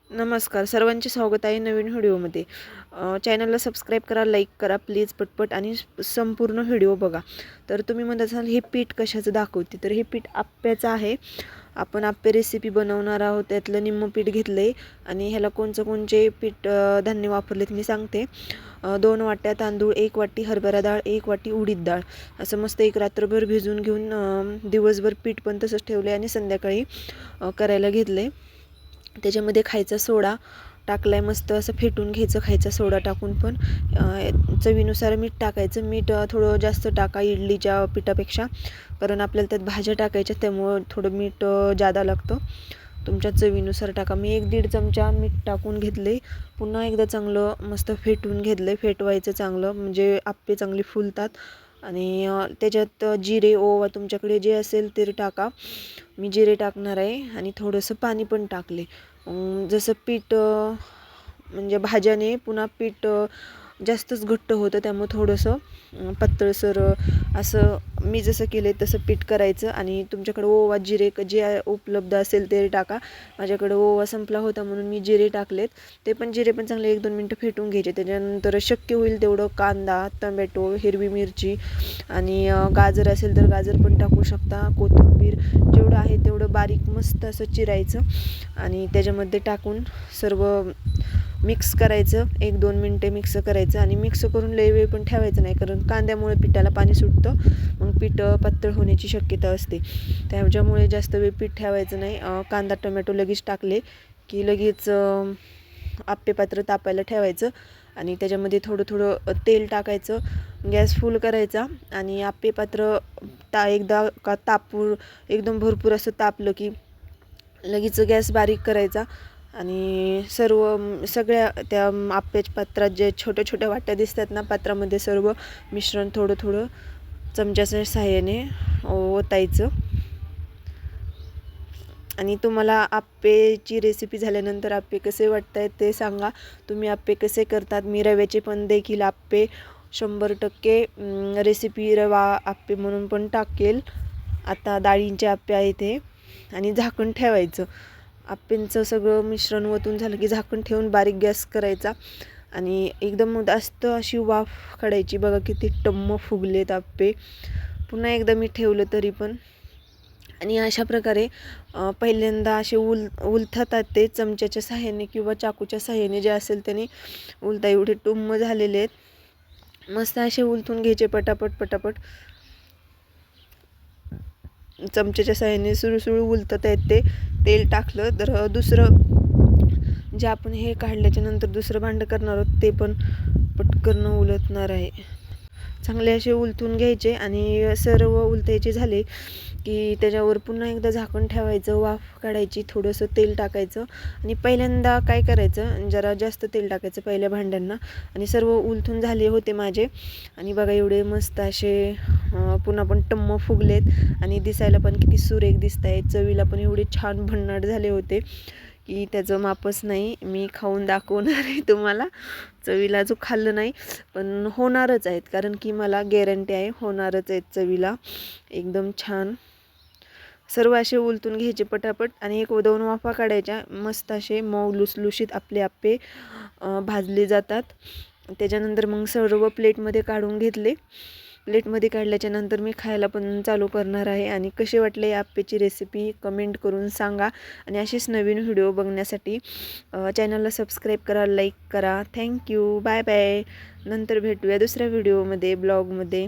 नमस्कार, सर्वांचे स्वागत आहे नवीन व्हिडिओमध्ये. चॅनलला सबस्क्राईब करा, लाईक करा प्लीज पटपट आणि संपूर्ण व्हिडिओ बघा. तर तुम्ही म्हणत असाल हे पीठ कशाचं दाखवते, तर हे पीठ आप्याचं आहे. आपण आप्पे रेसिपी बनवणार आहोत. त्यातलं निम्मं पीठ घेतलं आहे आणि ह्याला कोणचे पीठ धान्य वापरलेत मी सांगते. 2 वाट्या तांदूळ, 1 वाटी हरभरा डाळ, 1 वाटी उडीद डाळ असं मस्त एक रात्रभर भिजवून घेऊन दिवसभर पीठ पण तसंच ठेवलं आणि संध्याकाळी करायला घेतलं आहे. त्याच्यामध्ये खायचा सोडा टाकलाय, मस्त असं फेटून घ्यायचं खायचा सोडा टाकून. पण चवीनुसार मीठ टाकायचं. मीठ थोडं जास्त टाका इडलीच्या पिठापेक्षा, कारण आपल्याला त्यात भाज्या टाकायच्या, त्यामुळं थोडं मीठ जादा लागतं. तुमच्या चवीनुसार टाका. मी 1-1.5 चमचा मीठ टाकून घेतले. पुन्हा एकदा चांगलं मस्त फेटून घेतलं. फेटवायचं चांगलं, म्हणजे आप्पे चांगले फुलतात. आणि त्याच्यात जिरे, ओवा तुमच्याकडे जे असेल ते टाका. मी जिरे टाकणार आहे आणि थोडंसं पाणी पण टाकले. जसं पीठ म्हणजे भाज्याने पुन्हा पीठ जास्तच घट्ट होतं, त्यामुळे थोडंसं पातळसर असं मी जसं केलं तसं पीठ करायचं. आणि तुमच्याकडं ओवा, जिरे जे उपलब्ध असेल ते टाका. माझ्याकडं ओवा संपला होता म्हणून मी जिरे टाकलेत. ते पण जिरे पण चांगले 1-2 मिनटं फेटून घ्यायचे. त्याच्यानंतर शक्य होईल तेवढं कांदा, टमॅटो, हिरवी मिरची आणि गाजर असेल तर गाजर पण टाकू शकता. कोथिंबीर जेवढं आहे तेवढं बारीक मस्त असं चिरायचं आणि त्याच्यामध्ये टाकून सर्व मिक्स करायचं. 1-2 मिनटे मिक्स करायचं आणि मिक्स करून लय वेळ पण ठेवायचं नाही, कारण कांद्यामुळे पिठाला पाणी सुटतं, मग पीठ पातळ होण्याची शक्यता असते. त्याच्यामुळे जास्त वेळ पीठ ठेवायचं नाही. कांदा टोमॅटो लगेच टाकले की लगेच आप्पे पात्र तापायला ठेवायचं आणि त्याच्यामध्ये थोडं थोडं तेल टाकायचं. गॅस फुल करायचा आणि आप्पे पात्र एकदा का एकदम भरपूर असं तापलं की लगेच गॅस बारीक करायचा आणि सगळ्या त्या आप्याच्या पात्रात जे छोट्या छोट्या वाट्या दिसतात ना, पात्रामध्ये सर्व मिश्रण थोडं थोडं चमच्याच्या सहाय्याने ओतायचं. आणि तुम्हाला आप्पेची रेसिपी झाल्यानंतर आप्पे कसे वाटत आहेत ते सांगा. तुम्ही आप्पे कसे करतात. मी रव्याचे पण देखील आप्पे 100% रेसिपी रवा आप्पे म्हणून पण टाकेल. आता डाळींचे आप्पे आहे ते. आणि झाकण ठेवायचं. आप्पेंचं सगळं मिश्रण ओतून झालं की झाकण ठेवून बारीक गॅस करायचा आणि एकदम जास्त अशी वाफ काढायची. बघा किती टम्म फुगलेत आप्पे. पुन्हा एकदा मी ठेवलं तरी पण. आणि अशा प्रकारे पहिल्यांदा असे उलथतात ते चमच्याच्या सहाय्याने किंवा चाकूच्या सहाय्याने, जे असेल त्याने उलता. एवढे टुम्म झालेले आहेत. मस्त असे उलथून घ्यायचे पटापट पटापट. चमच्याच्या सहाय्याने सुळसुळू उलतत आहेत ते. तेल टाकलं तर दुसरं जे आपण हे काढल्याच्या नंतर दुसरं भांडं करणार आहोत ते पण पटकन उलटणार आहे. चांगले असे उलटून घ्यायचे आणि सर्व उलटायचे झाले की त्याच्यावर पुन्हा एकदा झाकण ठेवायचं. वाफ काढायची. थोडंसं तेल टाकायचं आणि पहिल्यांदा काय करायचं, जरा जास्त तेल टाकायचं पहिल्या भांड्यांना. आणि सर्व उलटून झाले होते माझे. आणि बघा एवढे मस्त असे पुन्हा पण टम्म फुगलेत आणि दिसायला पण किती सुरेख दिसत आहेत. चवीला पण एवढे छान भन्नाट झाले होते की त्याचं मापच नाही. मी खाऊन दाखवणार आहे तुम्हाला. चवीला जो खाल्लं नाही पण होणारच आहेत, कारण की मला गॅरंटी आहे होणारच आहेत चवीला एकदम छान. सर्व असे उलटून घ्यायचे पटापट आणि 1-2 वाफा काढायच्या. मस्त असे मऊ लुसलुशीत आपले आप्पे भाजले जातात. त्याच्यानंतर मग सर्व प्लेटमध्ये काढून घेतले. प्लेटमध्ये काढल्याच्या नंतर मी खायला पण चालू करणार आहे. आणि कसे वाटले या आप्पेची रेसिपी कमेंट करून सांगा. आणि असेच नवीन व्हिडिओ बघण्यासाठी चॅनलला सबस्क्राईब करा, लाईक करा. थँक्यू. Bye bye. नंतर भेटूया दुसऱ्या व्हिडिओमध्ये, ब्लॉगमध्ये.